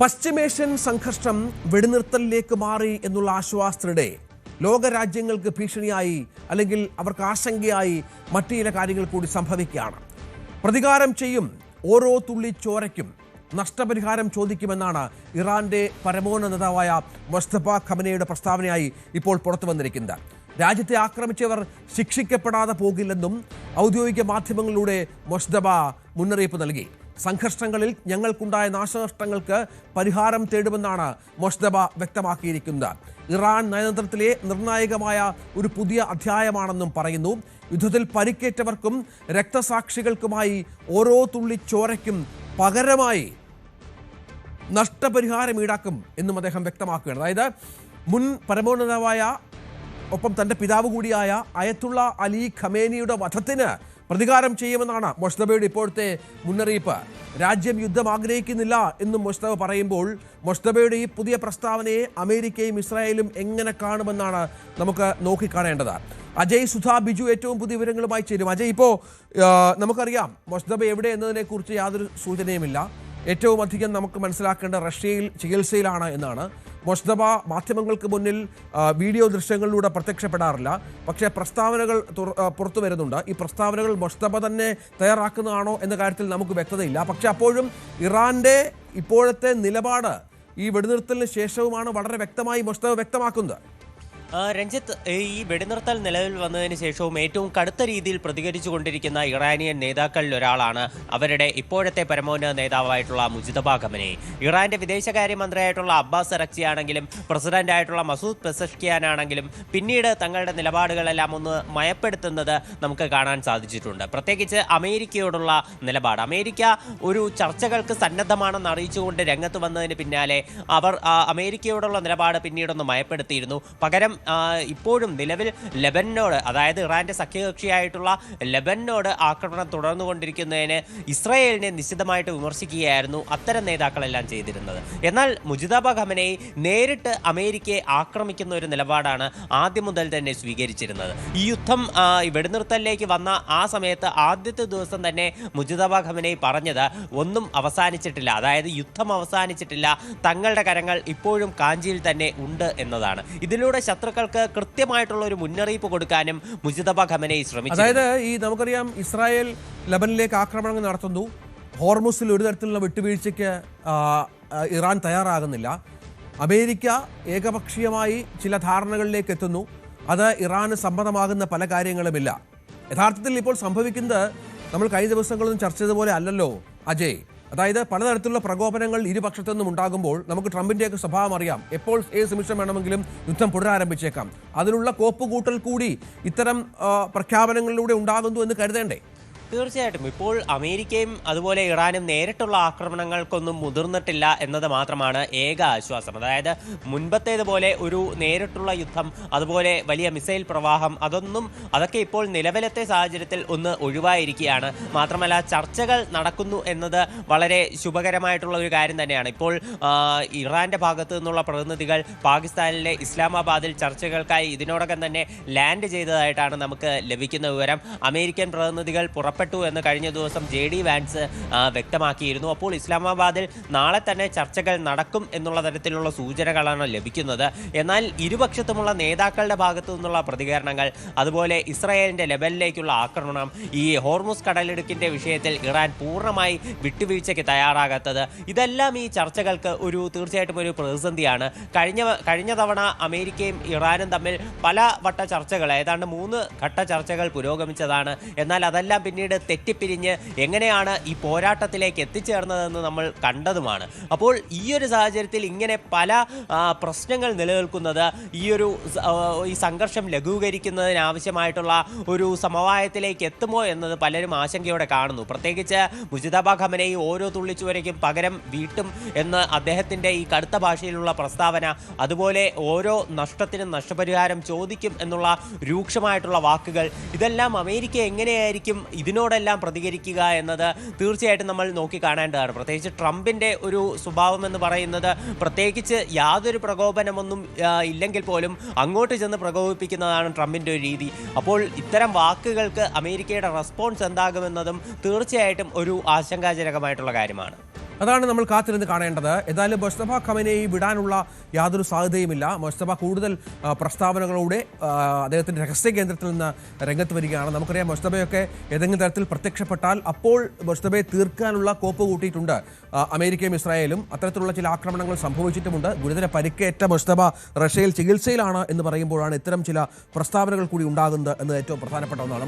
പശ്ചിമേഷ്യൻ സംഘർഷം വെടിനിർത്തലിലേക്ക് മാറി എന്നുള്ള ആശ്വാസത്തിനിടെ ലോകരാജ്യങ്ങൾക്ക് ഭീഷണിയായി അല്ലെങ്കിൽ അവർക്ക് ആശങ്കയായി മറ്റു ചില കാര്യങ്ങൾ കൂടി സംഭവിക്കുകയാണ്. പ്രതികാരം ചെയ്യും, ഓരോ തുള്ളി ചോരയ്ക്കും നഷ്ടപരിഹാരം ചോദിക്കുമെന്നാണ് ഇറാന്റെ പരമോന്നത നേതാവായ മുസ്തഫ ഖമനയുടെ പ്രസ്താവനയായി ഇപ്പോൾ പുറത്തു വന്നിരിക്കുന്നത്. രാജ്യത്തെ ആക്രമിച്ചവർ ശിക്ഷിക്കപ്പെടാതെ പോകില്ലെന്നും ഔദ്യോഗിക മാധ്യമങ്ങളിലൂടെ മുസ്തഫ മുന്നറിയിപ്പ് നൽകി. സംഘർഷങ്ങളിൽ ഞങ്ങൾക്കുണ്ടായ നാശനഷ്ടങ്ങൾക്ക് പരിഹാരം തേടുമെന്നാണ് മുസ്തഫ വ്യക്തമാക്കിയിരിക്കുന്നത്. ഇറാൻ നയതന്ത്രത്തിലെ നിർണായകമായ ഒരു പുതിയ അധ്യായമാണെന്നും പറയുന്നു. യുദ്ധത്തിൽ പരിക്കേറ്റവർക്കും രക്തസാക്ഷികൾക്കുമായി ഓരോ തുള്ളി ചോരയ്ക്കും പകരമായി നഷ്ടപരിഹാരം ഈടാക്കും എന്നും അദ്ദേഹം വ്യക്തമാക്കുകയാണ്. അതായത് മുൻ പരമോന്നതനായ ഒപ്പം തൻ്റെ പിതാവ് കൂടിയായ അയത്തുള്ള അലി ഖമേനിയുടെ വധത്തിന് പ്രതികാരം ചെയ്യുമെന്നാണ് മുസ്തഫയുടെ ഇപ്പോഴത്തെ മുന്നറിയിപ്പ്. രാജ്യം യുദ്ധം ആഗ്രഹിക്കുന്നില്ല എന്നും മുസ്തഫ പറയുമ്പോൾ മുസ്തഫയുടെ ഈ പുതിയ പ്രസ്താവനയെ അമേരിക്കയും ഇസ്രായേലും എങ്ങനെ കാണുമെന്നാണ് നമുക്ക് നോക്കിക്കാണേണ്ടത്. അജയ് സുധാ ബിജു ഏറ്റവും പുതിയ വിവരങ്ങളുമായി ചേരും. അജയ്, ഇപ്പോൾ നമുക്കറിയാം മുസ്തഫ എവിടെ എന്നതിനെക്കുറിച്ച് യാതൊരു സൂചനയുമില്ല. ഏറ്റവും അധികം നമുക്ക് മനസ്സിലാക്കേണ്ട റഷ്യയിൽ ചികിത്സയിലാണ് എന്നാണ്. മുസ്തഫ മാധ്യമങ്ങൾക്ക് മുന്നിൽ വീഡിയോ ദൃശ്യങ്ങളിലൂടെ പ്രത്യക്ഷപ്പെടാറില്ല. പക്ഷേ പ്രസ്താവനകൾ പുറത്തു വരുന്നുണ്ട്. ഈ പ്രസ്താവനകൾ മുസ്തഫ തന്നെ തയ്യാറാക്കുന്നതാണോ എന്ന കാര്യത്തിൽ നമുക്ക് വ്യക്തതയില്ല. പക്ഷേ അപ്പോഴും ഇറാന്റെ ഇപ്പോഴത്തെ നിലപാട് ഈ വെടിനിർത്തലിന് ശേഷവുമാണ് വളരെ വ്യക്തമായി മുസ്തഫ വ്യക്തമാക്കുന്നത്. രഞ്ജിത്ത്, ഈ വെടിനിർത്തൽ നിലവിൽ വന്നതിന് ശേഷവും ഏറ്റവും കടുത്ത രീതിയിൽ പ്രതികരിച്ചു കൊണ്ടിരിക്കുന്ന ഇറാനിയൻ നേതാക്കളിൽ ഒരാളാണ് അവരുടെ ഇപ്പോഴത്തെ പരമോന്നത നേതാവായിട്ടുള്ള മുജ്തബ ഖമനേയി. ഇറാന്റെ വിദേശകാര്യമന്ത്രിയായിട്ടുള്ള അബ്ബാസ് അറക്ചി ആണെങ്കിലും പ്രസിഡന്റായിട്ടുള്ള മസൂദ് പെസഷ്കിയാൻ ആണെങ്കിലും പിന്നീട് തങ്ങളുടെ നിലപാടുകളെല്ലാം ഒന്ന് മയപ്പെടുത്തുന്നത് നമുക്ക് കാണാൻ സാധിച്ചിട്ടുണ്ട്. പ്രത്യേകിച്ച് അമേരിക്കയോടുള്ള നിലപാട്. അമേരിക്ക ഒരു ചർച്ചകൾക്ക് സന്നദ്ധമാണെന്ന് അറിയിച്ചുകൊണ്ട് രംഗത്ത് വന്നതിന് പിന്നാലെ അവർ അമേരിക്കയോടുള്ള നിലപാട് പിന്നീടൊന്ന് മയപ്പെടുത്തിയിരുന്നു. പകരം ഇപ്പോഴും നിലവിൽ ലെബനോട്, അതായത് ഇറാന്റെ സഖ്യകക്ഷിയായിട്ടുള്ള ലെബനോട് ആക്രമണം തുടർന്നുകൊണ്ടിരിക്കുന്നതിന് ഇസ്രായേലിനെ നിശ്ചിതമായിട്ട് വിമർശിക്കുകയായിരുന്നു അത്തരം നേതാക്കളെല്ലാം ചെയ്തിരുന്നത്. എന്നാൽ മുജ്തബ ഖമനേയി നേരിട്ട് അമേരിക്കയെ ആക്രമിക്കുന്ന ഒരു നിലപാടാണ് ആദ്യം മുതൽ തന്നെ സ്വീകരിച്ചിരുന്നത്. ഈ യുദ്ധം വെടിനിർത്തലിലേക്ക് വന്ന ആ സമയത്ത് ആദ്യത്തെ ദിവസം തന്നെ മുജ്തബ ഖമനേയി പറഞ്ഞത് ഒന്നും അവസാനിച്ചിട്ടില്ല, അതായത് യുദ്ധം അവസാനിച്ചിട്ടില്ല, തങ്ങളുടെ കരങ്ങൾ ഇപ്പോഴും കാഞ്ചിയിൽ തന്നെ ഉണ്ട് എന്നതാണ്. ഇതിലൂടെ ശത്രുക്കൾക്ക് കൃത്യമായിട്ടുള്ള ഒരു മുന്നറിയിപ്പ് കൊടുക്കാനും മുജ്തബ ഖമനേയി ശ്രമിച്ചു. അതായത് നമുക്കറിയാം ഇസ്രായേൽ ലബനിലേക്ക് ആക്രമണങ്ങൾ നടത്തുന്നു. ഹോർമുസിൽ ഒരു തരത്തിലുള്ള വിട്ടുവീഴ്ചയ്ക്ക് ഇറാൻ തയ്യാറാകുന്നില്ല. അമേരിക്ക ഏകപക്ഷീയമായി ചില ധാരണകളിലേക്ക് എത്തുന്നു. അത് ഇറാന് സമ്മതമാകുന്ന പല കാര്യങ്ങളുമില്ല. യഥാർത്ഥത്തിൽ ഇപ്പോൾ സംഭവിക്കുന്നത് നമ്മൾ കഴിഞ്ഞ ദിവസങ്ങളൊന്നും ചർച്ച ചെയ്തതുപോലെ അല്ലല്ലോ അജയ്. അതായത് പലതരത്തിലുള്ള പ്രകോപനങ്ങൾ ഇരുപക്ഷത്തു നിന്നും ഉണ്ടാകുമ്പോൾ നമുക്ക് ട്രംപിൻ്റെയൊക്കെ സ്വഭാവം അറിയാം. എപ്പോൾ ഏത് നിമിഷം വേണമെങ്കിലും യുദ്ധം പുനരാരംഭിച്ചേക്കാം. അതിനുള്ള കോപ്പുകൂട്ടൽ കൂടി ഇത്തരം പ്രഖ്യാപനങ്ങളിലൂടെ ഉണ്ടാകുന്നു എന്ന് കരുതേണ്ടേ? തീർച്ചയായിട്ടും ഇപ്പോൾ അമേരിക്കയും അതുപോലെ ഇറാനും നേരിട്ടുള്ള ആക്രമണങ്ങൾക്കൊന്നും മുതിർന്നിട്ടില്ല എന്നത് മാത്രമാണ് ഏക ആശ്വാസം. അതായത് മുൻപത്തേതുപോലെ ഒരു നേരിട്ടുള്ള യുദ്ധം, അതുപോലെ വലിയ മിസൈൽ പ്രവാഹം, അതൊക്കെ ഇപ്പോൾ നിലവിലത്തെ സാഹചര്യത്തിൽ ഒന്ന് ഒഴിവായിരിക്കുകയാണ്. മാത്രമല്ല ചർച്ചകൾ നടക്കുന്നു എന്നത് വളരെ ശുഭകരമായിട്ടുള്ള ഒരു കാര്യം തന്നെയാണ്. ഇപ്പോൾ ഇറാന്റെ ഭാഗത്തു നിന്നുള്ള പ്രതിനിധികൾ പാകിസ്ഥാനിലെ ഇസ്ലാമാബാദിൽ ചർച്ചകൾക്കായി ഇതിനോടകം തന്നെ ലാൻഡ് ചെയ്തതായിട്ടാണ് നമുക്ക് ലഭിക്കുന്ന വിവരം. അമേരിക്കൻ പ്രതിനിധികൾ പുറപ്പെട്ടു എന്ന് കഴിഞ്ഞ ദിവസം JD വാൻസ് വ്യക്തമാക്കിയിരുന്നു. അപ്പോൾ ഇസ്ലാമാബാദിൽ നാളെ തന്നെ ചർച്ചകൾ നടക്കും എന്നുള്ള തരത്തിലുള്ള സൂചനകളാണ് ലഭിക്കുന്നത്. എന്നാൽ ഇരുപക്ഷത്തുമുള്ള നേതാക്കളുടെ ഭാഗത്തു നിന്നുള്ള പ്രതികരണങ്ങൾ, അതുപോലെ ഇസ്രായേലിന്റെ ലെബനിലേക്കുള്ള ആക്രമണം, ഈ ഹോർമുസ് കടലിടുക്കിന്റെ വിഷയത്തിൽ ഇറാൻ പൂർണ്ണമായി വിട്ടുവീഴ്ചയ്ക്ക് തയ്യാറാകാത്തത്, ഇതെല്ലാം ഈ ചർച്ചകൾക്ക് തീർച്ചയായിട്ടും ഒരു പ്രതിസന്ധിയാണ്. കഴിഞ്ഞ തവണ അമേരിക്കയും ഇറാനും തമ്മിൽ പല വട്ട ചർച്ചകൾ, ഏതാണ്ട് 3 ഘട്ട ചർച്ചകൾ പുരോഗമിച്ചതാണ്. എന്നാൽ അതെല്ലാം പിന്നീട് തെറ്റിപ്പിരിഞ്ഞ് എങ്ങനെയാണ് ഈ പോരാട്ടത്തിലേക്ക് എത്തിച്ചേർന്നതെന്ന് നമ്മൾ കണ്ടതുമാണ്. അപ്പോൾ ഈ ഒരു സാഹചര്യത്തിൽ ഇങ്ങനെ പല പ്രശ്നങ്ങൾ നിലനിൽക്കുന്നത് ഈ സംഘർഷം ലഘൂകരിക്കുന്നതിനാവശ്യമായിട്ടുള്ള ഒരു സമവായത്തിലേക്ക് എത്തുമോ എന്നത് പലരും ആശങ്കയോടെ കാണുന്നു. പ്രത്യേകിച്ച് മുജ്തബ ഖമനേയി ഓരോ തുള്ളിച്ചുവരയ്ക്കും പകരം വീട്ടും എന്ന് അദ്ദേഹത്തിൻ്റെ ഈ കടുത്ത ഭാഷയിലുള്ള പ്രസ്താവന, അതുപോലെ ഓരോ നഷ്ടത്തിനും നഷ്ടപരിഹാരം ചോദിക്കും എന്നുള്ള രൂക്ഷമായിട്ടുള്ള വാക്കുകൾ, ഇതെല്ലാം അമേരിക്ക എങ്ങനെയായിരിക്കും ഇതിനോടെല്ലാം പ്രതികരിക്കുക എന്നത് തീർച്ചയായിട്ടും നമ്മൾ നോക്കിക്കാണേണ്ടതാണ്. പ്രത്യേകിച്ച് ട്രംപിൻ്റെ ഒരു സ്വഭാവം എന്ന് പറയുന്നത്, പ്രത്യേകിച്ച് യാതൊരു പ്രകോപനമൊന്നും ഇല്ലെങ്കിൽ പോലും അങ്ങോട്ട് ചെന്ന് പ്രകോപിപ്പിക്കുന്നതാണ് ട്രംപിൻ്റെ ഒരു രീതി. അപ്പോൾ ഇത്തരം വാക്കുകൾക്ക് അമേരിക്കയുടെ റെസ്പോൺസ് എന്താകുമെന്നതും തീർച്ചയായിട്ടും ഒരു ആശങ്കാജനകമായിട്ടുള്ള കാര്യമാണ്. അതാണ് നമ്മൾ കാത്തിരുന്ന് കാണേണ്ടത്. ഏതായാലും മുസ്തഫ ഖമേനിയെ വിടാനുള്ള യാതൊരു സാധ്യതയുമില്ല. മുസ്തഫ കൂടുതൽ പ്രസ്താവനകളോടെ അദ്ദേഹത്തിന്റെ രഹസ്യ കേന്ദ്രത്തിൽ നിന്ന് രംഗത്ത് വരികയാണ്. നമുക്കറിയാം മുസ്തഫയൊക്കെ ഏതെങ്കിലും തരത്തിൽ പ്രത്യക്ഷപ്പെട്ടാൽ അപ്പോൾ മുസ്തഫയെ തീർക്കാനുള്ള കോപ്പ് കൂട്ടിയിട്ടുണ്ട് അമേരിക്കയും ഇസ്രായേലും. അത്തരത്തിലുള്ള ചില ആക്രമണങ്ങൾ സംഭവിച്ചിട്ടുമുണ്ട്. ഗുരുതര പരിക്കേറ്റ മുസ്തഫ റഷ്യയിൽ ചികിത്സയിലാണ് എന്ന് പറയുമ്പോഴാണ് ഇത്തരം ചില പ്രസ്താവനകൾ കൂടി ഉണ്ടാകുന്നത് എന്ന് ഏറ്റവും പ്രധാനപ്പെട്ട ഒന്നാണ്.